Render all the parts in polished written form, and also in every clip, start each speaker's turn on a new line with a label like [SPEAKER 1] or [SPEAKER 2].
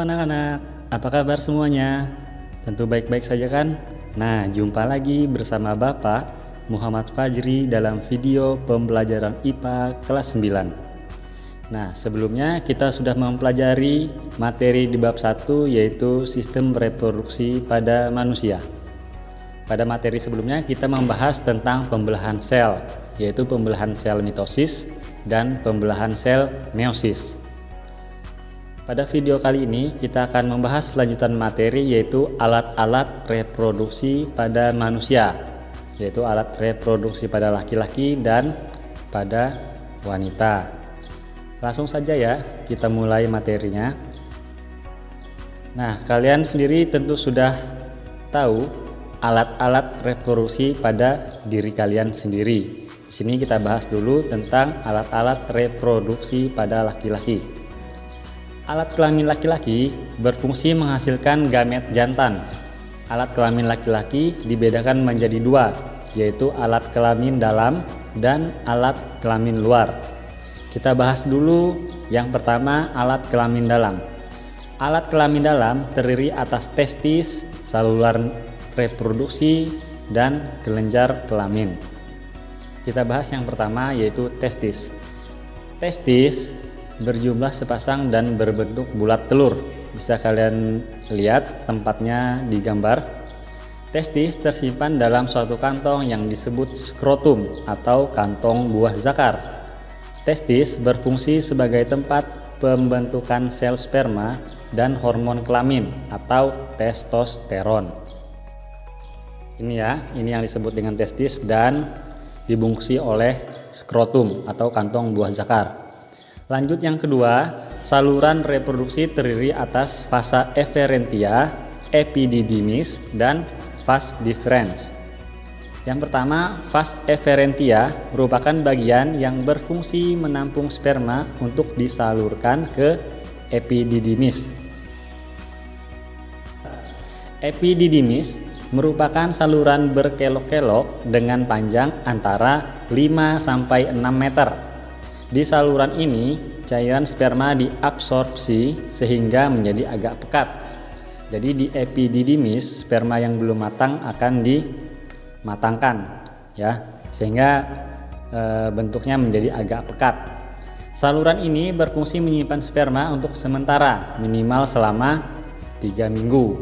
[SPEAKER 1] Halo anak-anak, apa kabar semuanya? Tentu baik-baik saja kan? Nah, jumpa lagi bersama Bapak Muhammad Fajri dalam video pembelajaran IPA kelas 9. Nah, sebelumnya kita sudah mempelajari materi di bab 1 yaitu sistem reproduksi pada manusia. Pada materi sebelumnya kita membahas tentang pembelahan sel, yaitu pembelahan sel mitosis dan pembelahan sel meiosis. Pada video kali ini kita akan membahas lanjutan materi yaitu alat-alat reproduksi pada manusia, yaitu alat reproduksi pada laki-laki dan pada wanita. Langsung saja ya kita mulai materinya. Nah, kalian sendiri tentu sudah tahu alat-alat reproduksi pada diri kalian sendiri. Di sini kita bahas dulu tentang alat-alat reproduksi pada laki-laki. Alat kelamin laki-laki berfungsi menghasilkan gamet jantan. Alat kelamin laki-laki dibedakan menjadi dua, yaitu alat kelamin dalam dan alat kelamin luar. Kita bahas dulu yang pertama, alat kelamin dalam. Alat kelamin dalam terdiri atas testis, saluran reproduksi, dan kelenjar kelamin. Kita bahas yang pertama yaitu testis. Testis berjumlah sepasang dan berbentuk bulat telur. Bisa kalian lihat tempatnya di gambar. Testis tersimpan dalam suatu kantong yang disebut skrotum atau kantong buah zakar. Testis berfungsi sebagai tempat pembentukan sel sperma dan hormon kelamin atau testosteron. Ini yang disebut dengan testis dan dibungkusi oleh skrotum atau kantong buah zakar. Lanjut yang kedua, saluran reproduksi terdiri atas fasa efferentia, epididymis, dan vas deferens. Yang pertama, vas efferentia merupakan bagian yang berfungsi menampung sperma untuk disalurkan ke epididymis. Epididymis merupakan saluran berkelok-kelok dengan panjang antara 5-6 meter. Di saluran ini, cairan sperma diabsorpsi sehingga menjadi agak pekat. Jadi di epididymis, sperma yang belum matang akan dimatangkan, ya, sehingga bentuknya menjadi agak pekat. Saluran ini berfungsi menyimpan sperma untuk sementara, minimal selama 3 minggu.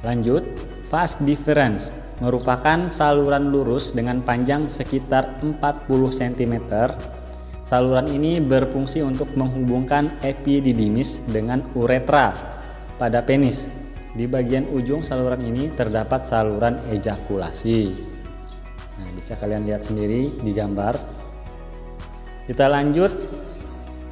[SPEAKER 1] Lanjut, vas deferens merupakan saluran lurus dengan panjang sekitar 40 cm. Saluran ini berfungsi untuk menghubungkan epididymis dengan uretra pada penis. Di bagian ujung saluran ini terdapat saluran ejakulasi. Nah, bisa kalian lihat sendiri di gambar. Kita lanjut,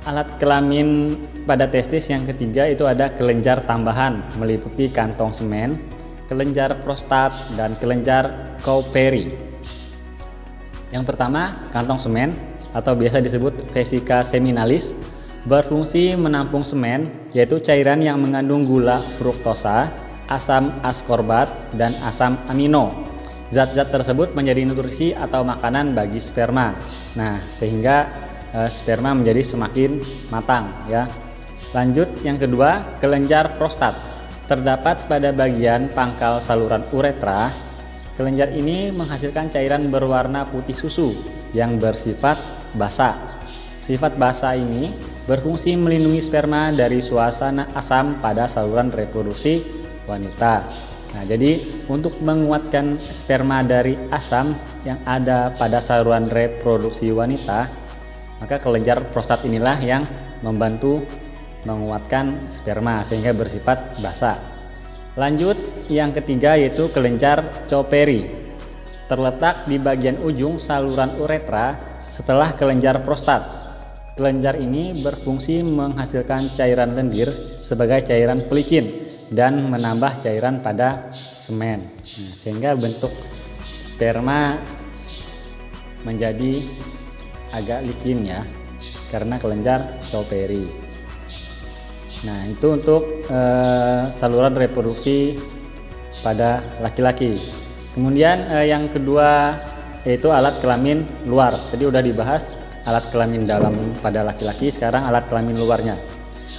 [SPEAKER 1] alat kelamin pada testis yang ketiga itu ada kelenjar tambahan meliputi kantong semen, kelenjar prostat, dan kelenjar Cowperry. Yang pertama, kantong semen atau biasa disebut vesika seminalis berfungsi menampung semen, yaitu cairan yang mengandung gula fruktosa, asam askorbat, dan asam amino. Zat-zat tersebut menjadi nutrisi atau makanan bagi sperma. Nah, sehingga sperma menjadi semakin matang, ya. Lanjut yang kedua, kelenjar prostat. Terdapat pada bagian pangkal saluran uretra. Kelenjar ini menghasilkan cairan berwarna putih susu yang bersifat basa. Sifat basa ini berfungsi melindungi sperma dari suasana asam pada saluran reproduksi wanita. Nah, jadi untuk menguatkan sperma dari asam yang ada pada saluran reproduksi wanita, maka kelenjar prostat inilah yang membantu menguatkan sperma sehingga bersifat basa. Lanjut yang ketiga yaitu kelenjar Cowperry. Terletak di bagian ujung saluran uretra setelah kelenjar prostat. Kelenjar ini berfungsi menghasilkan cairan lendir sebagai cairan pelicin dan menambah cairan pada semen. Nah, sehingga bentuk sperma menjadi agak licin, ya, karena kelenjar Cowperry. Nah, itu untuk saluran reproduksi pada laki-laki. Kemudian yang kedua yaitu alat kelamin luar. Tadi udah dibahas alat kelamin dalam pada laki-laki, sekarang alat kelamin luarnya.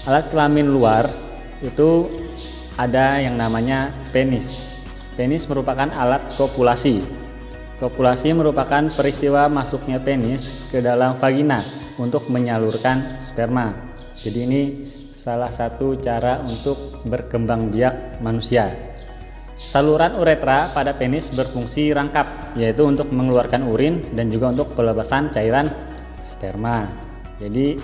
[SPEAKER 1] Alat kelamin luar itu ada yang namanya penis. Penis merupakan alat kopulasi. Kopulasi merupakan peristiwa masuknya penis ke dalam vagina untuk menyalurkan sperma. Jadi ini salah satu cara untuk berkembang biak manusia. Saluran uretra pada penis berfungsi rangkap, yaitu untuk mengeluarkan urin dan juga untuk pelepasan cairan sperma. Jadi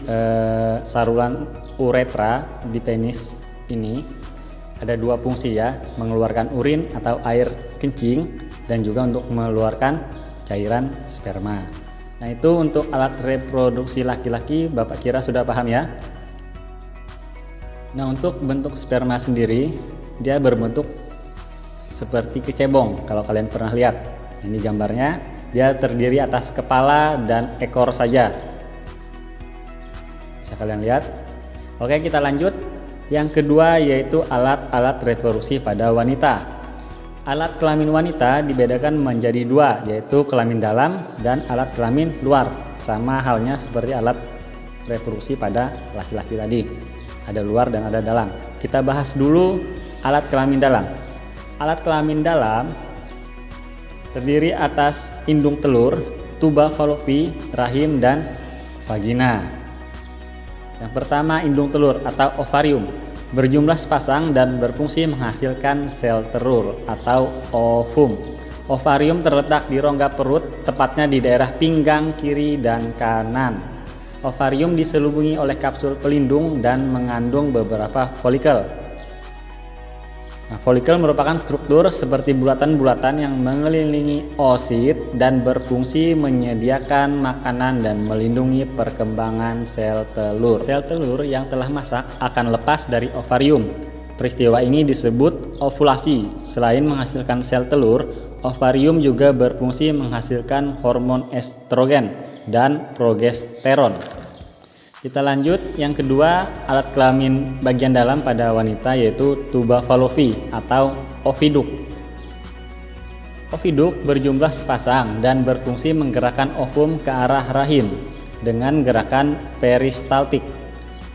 [SPEAKER 1] saluran uretra di penis ini ada dua fungsi ya, mengeluarkan urin atau air kencing dan juga untuk mengeluarkan cairan sperma. Nah, itu untuk alat reproduksi laki-laki, Bapak kira sudah paham ya? Nah, untuk bentuk sperma sendiri, dia berbentuk seperti kecebong kalau kalian pernah lihat. Ini gambarnya, dia terdiri atas kepala dan ekor saja. Bisa kalian lihat? Oke, kita lanjut. Yang kedua yaitu alat-alat reproduksi pada wanita. Alat kelamin wanita dibedakan menjadi dua, yaitu kelamin dalam dan alat kelamin luar. Sama halnya seperti alat reproduksi pada laki-laki tadi. Ada luar dan ada dalam. Kita bahas dulu alat kelamin dalam. Alat kelamin dalam terdiri atas indung telur, tuba falopi, rahim, dan vagina. Yang pertama, indung telur atau ovarium, berjumlah sepasang dan berfungsi menghasilkan sel telur atau ovum. Ovarium terletak di rongga perut, tepatnya di daerah pinggang kiri dan kanan. Ovarium diselubungi oleh kapsul pelindung dan mengandung beberapa folikel. Nah, folikel merupakan struktur seperti bulatan-bulatan yang mengelilingi oosit dan berfungsi menyediakan makanan dan melindungi perkembangan sel telur. Sel telur yang telah masak akan lepas dari ovarium. Peristiwa ini disebut ovulasi. Selain menghasilkan sel telur, ovarium juga berfungsi menghasilkan hormon estrogen dan progesteron. Kita lanjut, yang kedua alat kelamin bagian dalam pada wanita yaitu tuba falopi atau oviduk. Oviduk berjumlah sepasang dan berfungsi menggerakkan ovum ke arah rahim dengan gerakan peristaltik.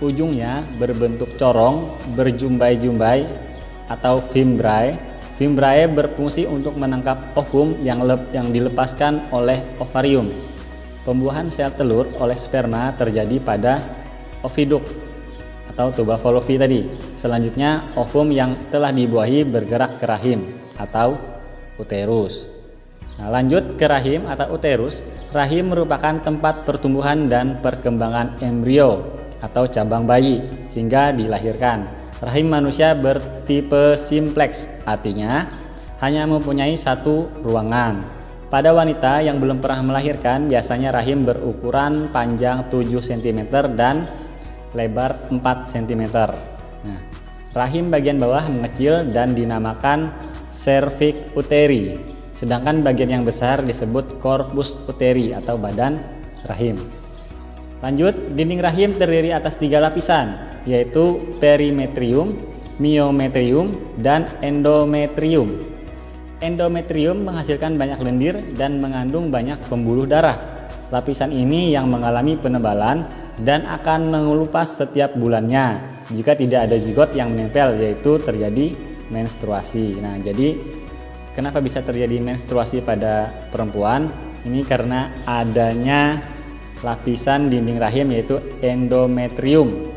[SPEAKER 1] Ujungnya berbentuk corong, berjumbai-jumbai atau fimbriae. Fimbriae berfungsi untuk menangkap ovum yang dilepaskan oleh ovarium. Pembuahan sel telur oleh sperma terjadi pada oviduk atau tuba falopi tadi. Selanjutnya ovum yang telah dibuahi bergerak ke rahim atau uterus. Nah, lanjut ke rahim atau uterus. Rahim merupakan tempat pertumbuhan dan perkembangan embrio atau cabang bayi hingga dilahirkan. Rahim manusia bertipe simplex, artinya hanya mempunyai satu ruangan. Pada wanita yang belum pernah melahirkan, biasanya rahim berukuran panjang 7 cm dan lebar 4 cm. Nah, rahim bagian bawah mengecil dan dinamakan cervix uteri, sedangkan bagian yang besar disebut corpus uteri atau badan rahim. Lanjut, dinding rahim terdiri atas 3 lapisan, yaitu perimetrium, myometrium, dan endometrium. Endometrium menghasilkan banyak lendir dan mengandung banyak pembuluh darah. Lapisan ini yang mengalami penebalan dan akan mengelupas setiap bulannya. Jika tidak ada zigot yang menempel, yaitu terjadi menstruasi. Nah, jadi kenapa bisa terjadi menstruasi pada perempuan? Ini karena adanya lapisan dinding rahim yaitu endometrium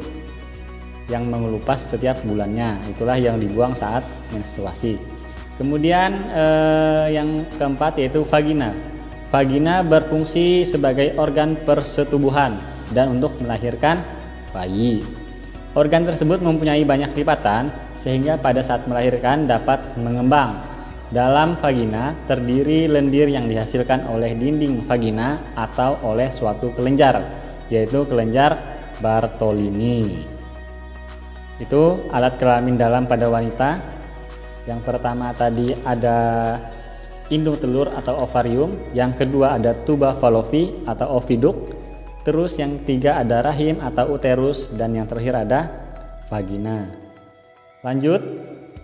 [SPEAKER 1] yang mengelupas setiap bulannya. Itulah yang dibuang saat menstruasi. Kemudian yang keempat yaitu vagina. Vagina berfungsi sebagai organ persetubuhan dan untuk melahirkan bayi. Organ tersebut mempunyai banyak lipatan sehingga pada saat melahirkan dapat mengembang. Dalam vagina terdiri lendir yang dihasilkan oleh dinding vagina atau oleh suatu kelenjar, yaitu kelenjar Bartolini. Itu alat kelamin dalam pada wanita. Yang pertama tadi ada indung telur atau ovarium, yang kedua ada tuba falopi atau oviduk, terus yang ketiga ada rahim atau uterus, dan yang terakhir ada vagina. Lanjut,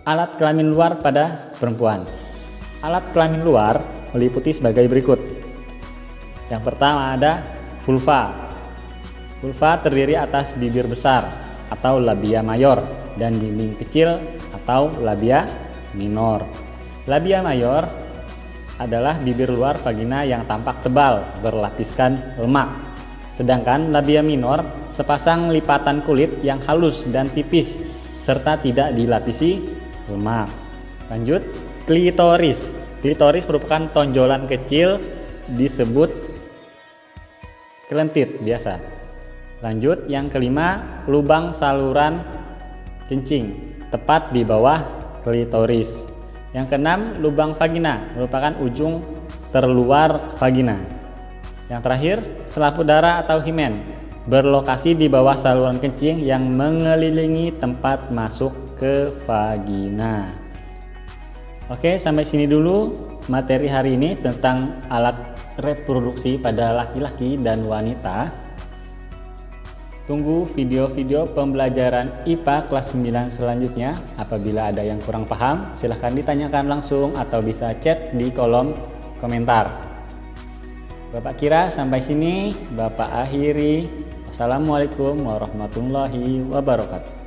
[SPEAKER 1] alat kelamin luar pada perempuan. Alat kelamin luar meliputi sebagai berikut. Yang pertama ada vulva. Vulva terdiri atas bibir besar atau labia mayor dan dinding kecil atau labia minor. Labia mayor adalah bibir luar vagina yang tampak tebal berlapiskan lemak. Sedangkan labia minor sepasang lipatan kulit yang halus dan tipis serta tidak dilapisi lemak. Lanjut, klitoris. Klitoris merupakan tonjolan kecil disebut kelentit biasa. Lanjut, yang kelima, lubang saluran kencing tepat di bawah klitoris. Yang keenam, lubang vagina merupakan ujung terluar vagina. Yang terakhir, selaput darah atau himen berlokasi di bawah saluran kencing yang mengelilingi tempat masuk ke vagina. Oke, sampai sini dulu materi hari ini tentang alat reproduksi pada laki-laki dan wanita. Tunggu video-video pembelajaran IPA kelas 9 selanjutnya. Apabila ada yang kurang paham, silahkan ditanyakan langsung atau bisa chat di kolom komentar. Bapak kira sampai sini Bapak akhiri. Wassalamualaikum warahmatullahi wabarakatuh.